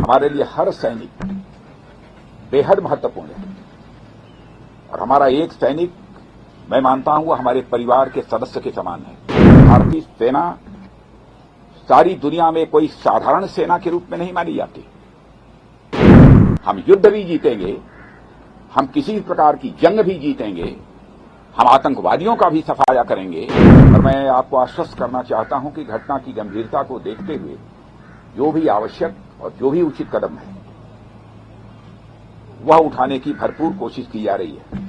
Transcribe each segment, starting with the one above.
हमारे लिए हर सैनिक बेहद महत्वपूर्ण है और हमारा एक सैनिक, मैं मानता हूं, वो हमारे परिवार के सदस्य के समान है। भारतीय सेना सारी दुनिया में कोई साधारण सेना के रूप में नहीं मानी जाती। हम युद्ध भी जीतेंगे, हम किसी प्रकार की जंग भी जीतेंगे, हम आतंकवादियों का भी सफाया करेंगे। और मैं आपको आश्वस्त करना चाहता हूं कि घटना की गंभीरता को देखते हुए जो भी आवश्यक और जो भी उचित कदम है वह उठाने की भरपूर कोशिश की जा रही है।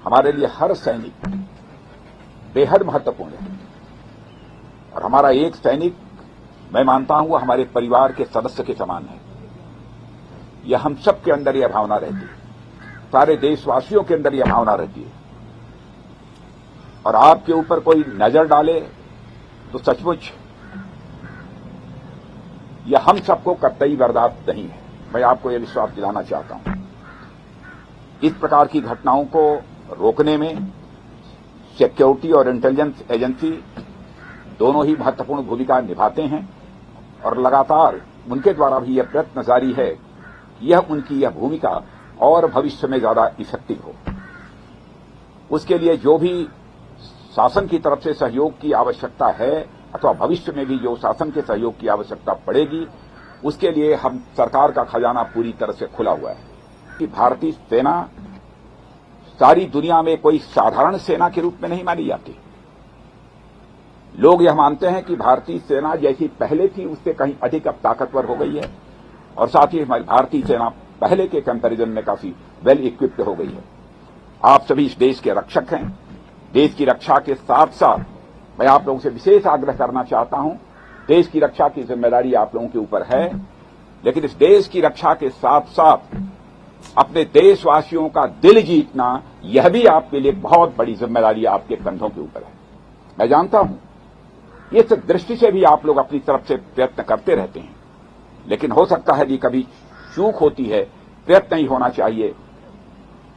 हमारे लिए हर सैनिक बेहद महत्वपूर्ण है और हमारा एक सैनिक, मैं मानता हूं, वो हमारे परिवार के सदस्य के समान है। यह हम सबके अंदर यह भावना रहती है, सारे देशवासियों के अंदर यह भावना रहती है। और आपके ऊपर कोई नजर डाले तो सचमुच यह हम सबको कतई बर्दाश्त नहीं है। मैं आपको यह विश्वास दिलाना चाहता हूं। इस प्रकार की घटनाओं को रोकने में सिक्योरिटी और इंटेलिजेंस एजेंसी दोनों ही महत्वपूर्ण भूमिका निभाते हैं और लगातार उनके द्वारा भी यह प्रयत्न जारी है कि यह उनकी यह भूमिका और भविष्य में ज्यादा इफेक्टिव हो। उसके लिए जो भी शासन की तरफ से सहयोग की आवश्यकता है अथवा भविष्य में भी जो शासन के सहयोग की आवश्यकता पड़ेगी, उसके लिए हम सरकार का खजाना पूरी तरह से खुला हुआ है। कि भारतीय सेना सारी दुनिया में कोई साधारण सेना के रूप में नहीं मानी जाती। लोग यह मानते हैं कि भारतीय सेना जैसी पहले थी उससे कहीं अधिक अब ताकतवर हो गई है और साथ ही हमारी भारतीय सेना पहले के कंपैरिजन में काफी वेल इक्विप्ड हो गई है। आप सभी इस देश के रक्षक हैं। देश की रक्षा के साथ साथ मैं आप लोगों से विशेष आग्रह करना चाहता हूं, देश की रक्षा की जिम्मेदारी आप लोगों के ऊपर है, लेकिन इस देश की रक्षा के साथ साथ अपने देशवासियों का दिल जीतना, यह भी आपके लिए बहुत बड़ी जिम्मेदारी आपके कंधों के ऊपर है। मैं जानता हूं इस दृष्टि से भी आप लोग अपनी तरफ से प्रयत्न करते रहते हैं, लेकिन हो सकता है कि कभी चूक होती है, प्रयत्न नहीं होना चाहिए।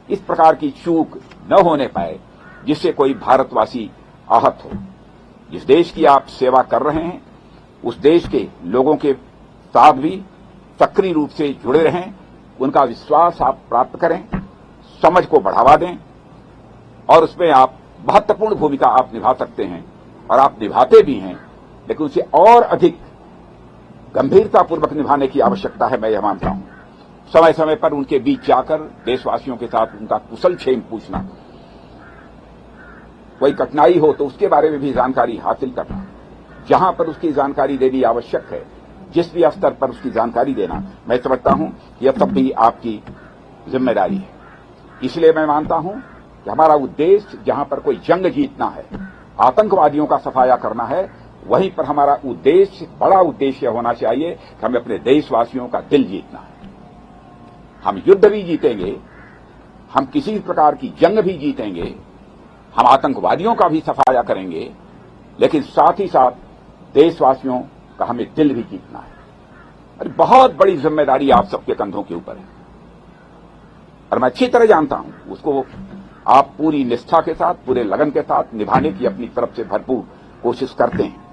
इस प्रकार की चूक न होने पाए जिससे कोई भारतवासी आहत हो। जिस देश की आप सेवा कर रहे हैं उस देश के लोगों के साथ भी सक्रिय रूप से जुड़े रहें, उनका विश्वास आप प्राप्त करें, समझ को बढ़ावा दें और उसमें आप महत्वपूर्ण भूमिका आप निभा सकते हैं और आप निभाते भी हैं, लेकिन उसे और अधिक गंभीरतापूर्वक निभाने की आवश्यकता है। मैं यह मानता हूं समय समय पर उनके बीच जाकर देशवासियों के साथ उनका कुशल क्षेम पूछना, कोई कठिनाई हो तो उसके बारे में भी जानकारी हासिल करना, जहां पर उसकी जानकारी देनी आवश्यक है, जिस भी स्तर पर उसकी जानकारी देना, मैं समझता हूं यह सब भी आपकी जिम्मेदारी है। इसलिए मैं मानता हूं कि हमारा उद्देश्य जहां पर कोई जंग जीतना है, आतंकवादियों का सफाया करना है, वहीं पर हमारा उद्देश्य, बड़ा उद्देश्य होना चाहिए कि हमें अपने देशवासियों का दिल जीतना है। हम युद्ध भी जीतेंगे, हम किसी प्रकार की जंग भी जीतेंगे, हम आतंकवादियों का भी सफाया करेंगे, लेकिन साथ ही साथ देशवासियों का हमें दिल भी जीतना है। अरे बहुत बड़ी जिम्मेदारी आप सबके कंधों के ऊपर है और मैं अच्छी तरह जानता हूं उसको आप पूरी निष्ठा के साथ, पूरे लगन के साथ निभाने की अपनी तरफ से भरपूर कोशिश करते हैं।